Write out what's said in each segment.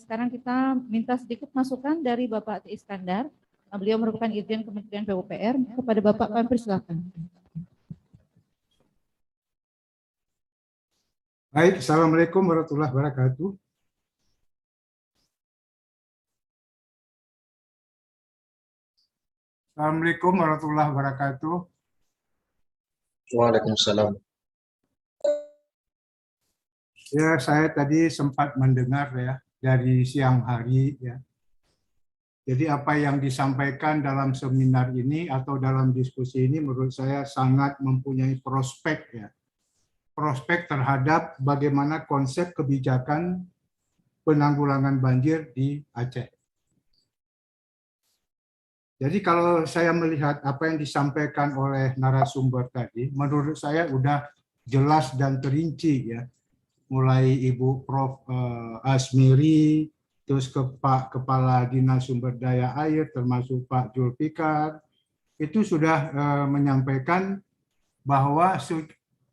sekarang kita minta sedikit masukan dari Bapak Ati Iskandar. Beliau merupakan Irjen Kementerian PUPR. Kepada Bapak kami persilakan. Baik, Assalamualaikum warahmatullahi wabarakatuh. Assalamualaikum warahmatullahi wabarakatuh. Waalaikumsalam. Ya, saya tadi sempat mendengar ya dari siang hari ya. Jadi apa yang disampaikan dalam seminar ini atau dalam diskusi ini menurut saya sangat mempunyai prospek ya. Prospek terhadap bagaimana konsep kebijakan penanggulangan banjir di Aceh. Jadi kalau saya melihat apa yang disampaikan oleh narasumber tadi, menurut saya udah jelas dan terinci ya. Mulai Ibu Prof. Asmiri, terus ke Pak Kepala Dinas Sumber Daya Air, termasuk Pak Julfikar, itu sudah menyampaikan bahwa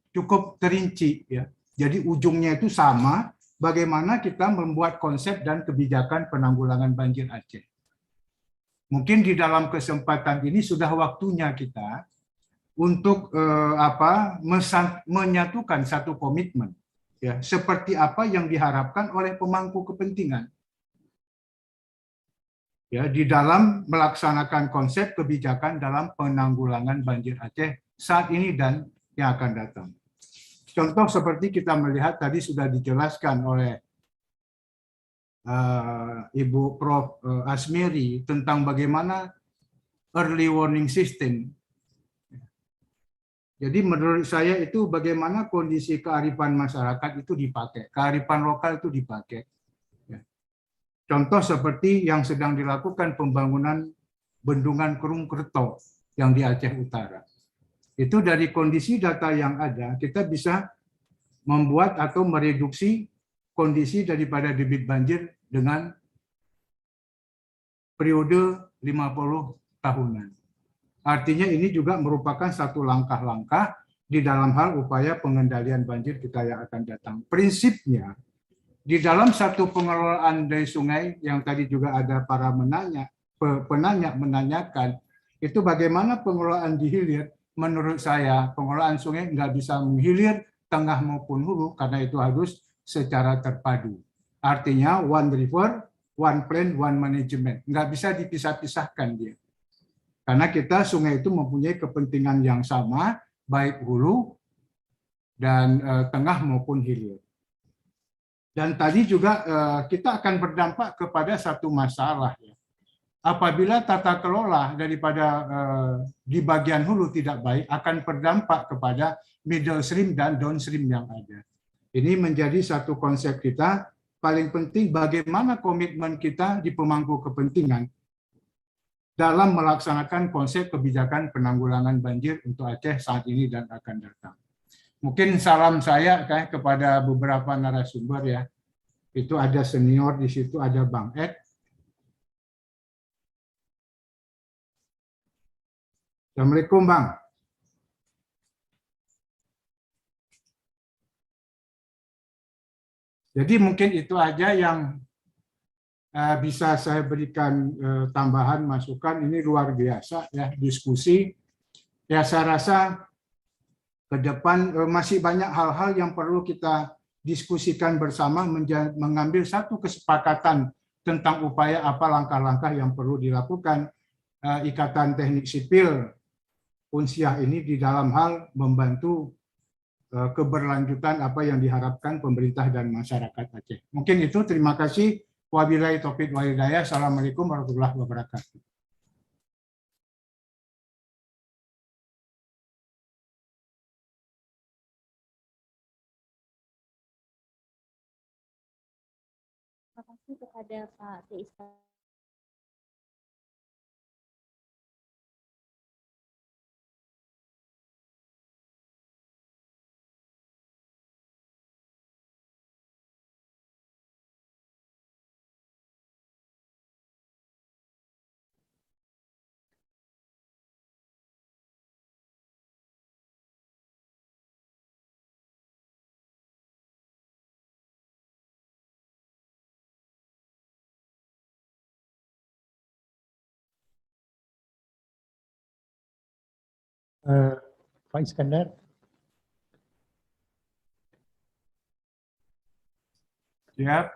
cukup terinci ya. Jadi ujungnya itu sama, bagaimana kita membuat konsep dan kebijakan penanggulangan banjir Aceh. Mungkin di dalam kesempatan ini sudah waktunya kita untuk menyatukan satu komitmen. Ya, seperti apa yang diharapkan oleh pemangku kepentingan ya di dalam melaksanakan konsep kebijakan dalam penanggulangan banjir Aceh saat ini dan yang akan datang. Contoh seperti kita melihat tadi sudah dijelaskan oleh Ibu Prof. Asmiri tentang bagaimana early warning system. Jadi menurut saya itu bagaimana kondisi kearifan masyarakat itu dipakai, kearifan lokal itu dipakai. Contoh seperti yang sedang dilakukan pembangunan Bendungan Kerung Kerto yang di Aceh Utara. Itu dari kondisi data yang ada, kita bisa membuat atau mereduksi kondisi daripada debit banjir dengan periode 50 tahunan. Artinya ini juga merupakan satu langkah-langkah di dalam hal upaya pengendalian banjir kita yang akan datang. Prinsipnya, di dalam satu pengelolaan dari sungai yang tadi juga ada para penanya menanyakan, itu bagaimana pengelolaan di hilir. Menurut saya, pengelolaan sungai nggak bisa menghilir tengah maupun hulu, karena itu harus secara terpadu. Artinya, one river, one plan, one management. Nggak bisa dipisah-pisahkan dia. Karena kita sungai itu mempunyai kepentingan yang sama, baik hulu dan tengah maupun hilir. Dan tadi juga kita akan berdampak kepada satu masalah. Ya. Apabila tata kelola daripada di bagian hulu tidak baik, akan berdampak kepada middle stream dan downstream yang ada. Ini menjadi satu konsep kita, paling penting bagaimana komitmen kita di pemangku kepentingan dalam melaksanakan konsep kebijakan penanggulangan banjir untuk Aceh saat ini dan akan datang. Mungkin salam saya kepada beberapa narasumber ya. Itu ada senior di situ, ada Bang Ed. Assalamualaikum Bang. Jadi mungkin itu aja yang bisa saya berikan tambahan masukan. Ini luar biasa ya diskusi. Ya saya rasa ke depan masih banyak hal-hal yang perlu kita diskusikan bersama, mengambil satu kesepakatan tentang upaya apa langkah-langkah yang perlu dilakukan Ikatan Teknik Sipil Unsiah ini di dalam hal membantu keberlanjutan apa yang diharapkan pemerintah dan masyarakat Aceh. Mungkin itu, terima kasih. Wabillahi taufiq wal hidayah. Assalamualaikum warahmatullahi wabarakatuh. Terima kasih kepada Pak Ati Pak Iskandar. Siap.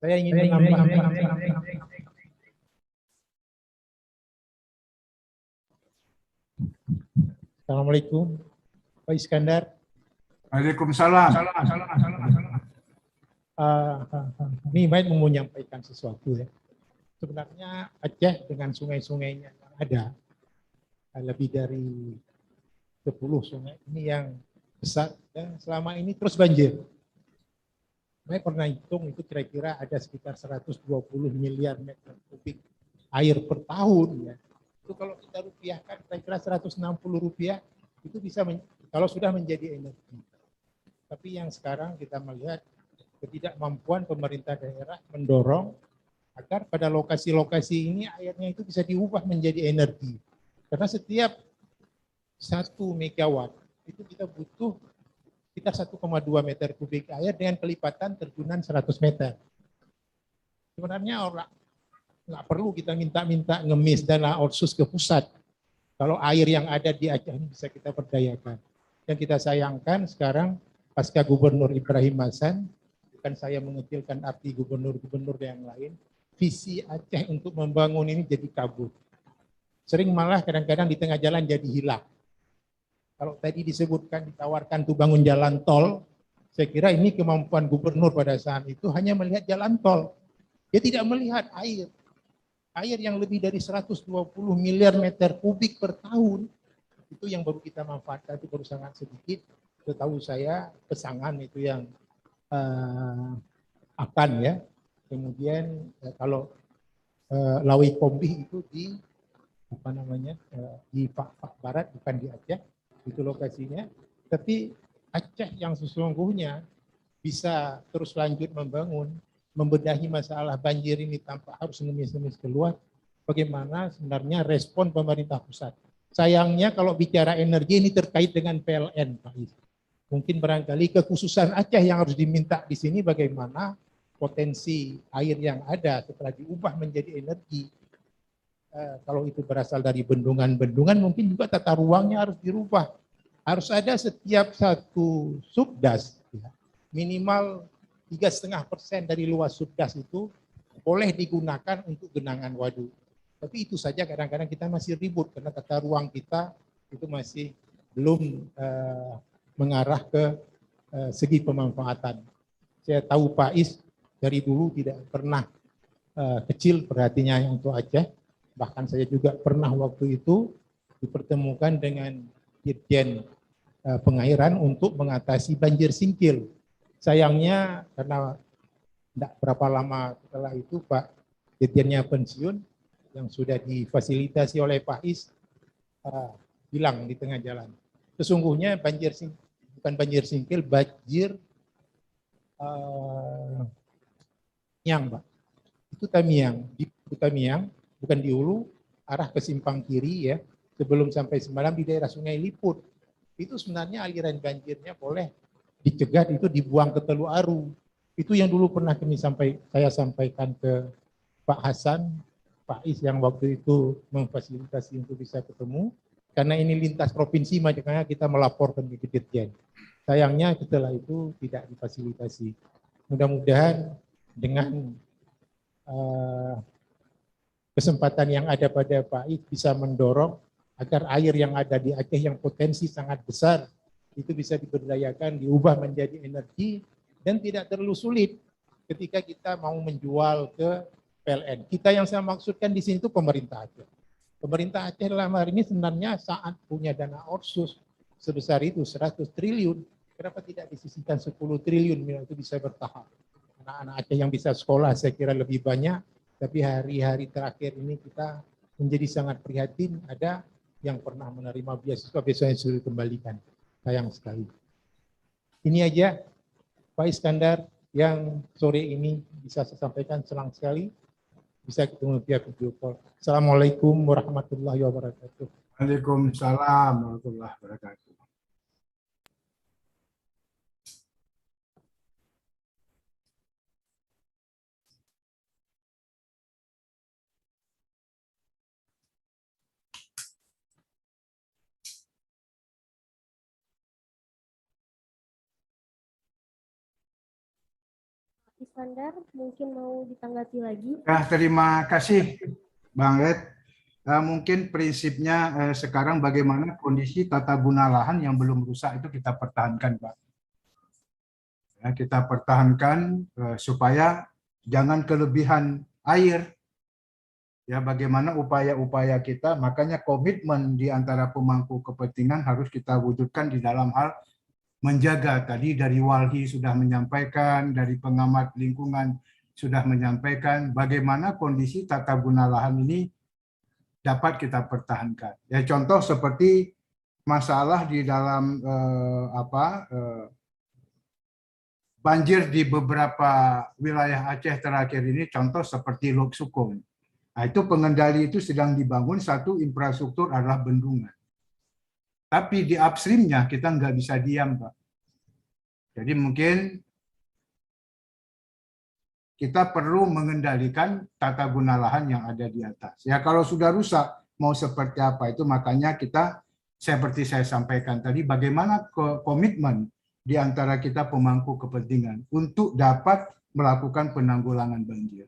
Saya ingin menambahkan. Assalamualaikum, Pak Iskandar. Waalaikumsalam. Ini baik mau menyampaikan sesuatu ya. Sebenarnya Aceh dengan sungai-sungainya yang ada, lebih dari 10 sungai ini yang besar dan selama ini terus banjir. Saya pernah hitung itu kira-kira ada sekitar 120 miliar meter kubik air per tahun ya. Itu kalau kita rupiahkan kira-kira 160 rupiah itu bisa kalau sudah menjadi energi. Tapi yang sekarang kita melihat ketidakmampuan pemerintah daerah mendorong agar pada lokasi-lokasi ini airnya itu bisa diubah menjadi energi. Karena setiap 1 megawatt itu kita butuh sekitar 1,2 meter kubik air dengan kelipatan terjunan 100 meter. Sebenarnya orang nggak perlu kita minta-minta ngemis dana otsus ke pusat. Kalau air yang ada di Aceh ini bisa kita berdayakan. Yang kita sayangkan sekarang pasca Gubernur Ibrahim Hasan, bukan saya mengecilkan arti gubernur-gubernur yang lain, visi Aceh untuk membangun ini jadi kabur. Sering malah kadang-kadang di tengah jalan jadi hilang. Kalau tadi disebutkan ditawarkan tuh bangun jalan tol, saya kira ini kemampuan gubernur pada saat itu hanya melihat jalan tol. Dia tidak melihat air. Air yang lebih dari 120 miliar meter kubik per tahun, itu yang baru kita manfaatkan, itu baru sangat sedikit. Setahu saya Pesangan itu yang akan ya. Kemudian kalau Lawi Kombih itu di di Pak Barat, bukan di Aceh, itu lokasinya. Tapi Aceh yang sesungguhnya bisa terus lanjut membangun, membenahi masalah banjir ini tanpa harus ngemis-ngemis keluar. Bagaimana sebenarnya respon pemerintah pusat? Sayangnya kalau bicara energi ini terkait dengan PLN, Pak Is. Mungkin barangkali kekhususan Aceh yang harus diminta di sini bagaimana potensi air yang ada setelah diubah menjadi energi. Kalau itu berasal dari bendungan-bendungan, mungkin juga tata ruangnya harus dirubah. Harus ada setiap satu subdas, ya, minimal 3,5% dari luas subdas itu boleh digunakan untuk genangan waduk. Tapi itu saja kadang-kadang kita masih ribut karena tata ruang kita itu masih belum mengarah ke segi pemanfaatan. Saya tahu Pak Is dari dulu tidak pernah kecil perhatiannya untuk Aceh. Bahkan saya juga pernah waktu itu dipertemukan dengan Dirjen Pengairan untuk mengatasi banjir singkil. Sayangnya karena tidak berapa lama setelah itu Pak Dirjennya pensiun, yang sudah difasilitasi oleh Pak Is hilang di tengah jalan. Sesungguhnya bukan banjir singkil, banjir yang Pak. Itu Tamiang, di Tamiang, bukan di hulu, arah ke simpang kiri ya, sebelum sampai semalam di daerah Sungai Liput. Itu sebenarnya aliran banjirnya boleh dicegah, itu dibuang ke Teluk Aru. Itu yang dulu pernah saya sampaikan ke Pak Hasan, Pak Is yang waktu itu memfasilitasi untuk bisa ketemu. Karena ini lintas provinsi, makanya kita melaporkan ke Dirjen. Sayangnya setelah itu tidak difasilitasi. Mudah-mudahan dengan kesempatan yang ada pada Pak Is bisa mendorong agar air yang ada di Aceh yang potensi sangat besar itu bisa diberdayakan, diubah menjadi energi dan tidak terlalu sulit ketika kita mau menjual ke PLN. Kita yang saya maksudkan di sini itu pemerintah Aceh. Pemerintah Aceh dalam hari ini sebenarnya saat punya dana otsus sebesar itu 100 triliun, kenapa tidak disisihkan 10 triliun itu bisa bertahap. Anak-anak Aceh yang bisa sekolah saya kira lebih banyak. Tapi hari-hari terakhir ini kita menjadi sangat prihatin, ada yang pernah menerima beasiswa biasanya sudah dikembalikan. Sayang sekali. Ini aja Pak Iskandar yang sore ini bisa saya sampaikan, senang sekali bisa ketemu via video call. Assalamualaikum warahmatullahi wabarakatuh. Waalaikumsalam warahmatullahi wabarakatuh. Iskandar mungkin mau ditanggapi lagi. Ya, terima kasih Bang Ed. Mungkin prinsipnya sekarang bagaimana kondisi tata guna lahan yang belum rusak itu kita pertahankan, Pak. Ya, kita pertahankan supaya jangan kelebihan air. Ya, bagaimana upaya-upaya kita, makanya komitmen di antara pemangku kepentingan harus kita wujudkan di dalam hal menjaga. Tadi dari Walhi sudah menyampaikan, dari pengamat lingkungan sudah menyampaikan bagaimana kondisi tata guna lahan ini dapat kita pertahankan. Ya, contoh seperti masalah di dalam banjir di beberapa wilayah Aceh terakhir ini, contoh seperti Lok Sukun. Nah, itu pengendali itu sedang dibangun, satu infrastruktur adalah bendungan. Tapi di upstream-nya kita nggak bisa diam, Pak. Jadi mungkin kita perlu mengendalikan tata guna lahan yang ada di atas. Ya kalau sudah rusak, mau seperti apa itu, makanya kita, seperti saya sampaikan tadi, bagaimana komitmen di antara kita pemangku kepentingan untuk dapat melakukan penanggulangan banjir.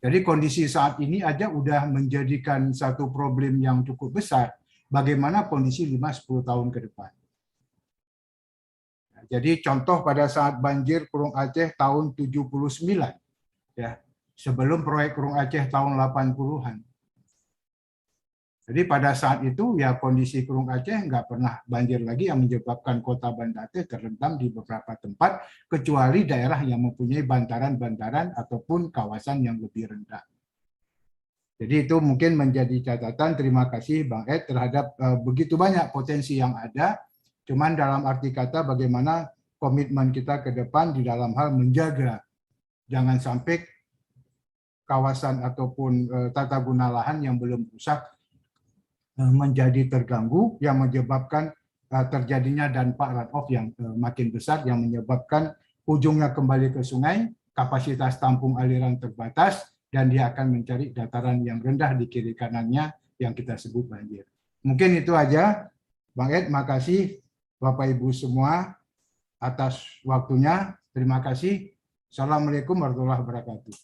Jadi kondisi saat ini aja udah menjadikan satu problem yang cukup besar. Bagaimana kondisi 5-10 tahun ke depan. Jadi contoh pada saat banjir Kurung Aceh tahun 79, ya, sebelum proyek Kurung Aceh tahun 80-an. Jadi pada saat itu ya kondisi Kurung Aceh nggak pernah banjir lagi yang menyebabkan kota Banda Aceh terendam di beberapa tempat, kecuali daerah yang mempunyai bantaran-bantaran ataupun kawasan yang lebih rendah. Jadi itu mungkin menjadi catatan. Terima kasih Bang Ed terhadap begitu banyak potensi yang ada. Cuman dalam arti kata bagaimana komitmen kita ke depan di dalam hal menjaga jangan sampai kawasan ataupun tata guna lahan yang belum rusak menjadi terganggu, yang menyebabkan terjadinya dampak runoff yang makin besar, yang menyebabkan ujungnya kembali ke sungai, kapasitas tampung aliran terbatas, dan dia akan mencari dataran yang rendah di kiri kanannya yang kita sebut banjir. Mungkin itu aja, Bang Ed, makasih Bapak Ibu semua atas waktunya. Terima kasih. Assalamualaikum warahmatullahi wabarakatuh.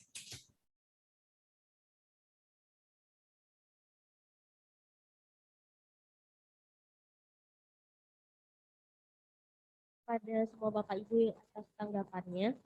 Pada semua Bapak Ibu atas tanggapannya.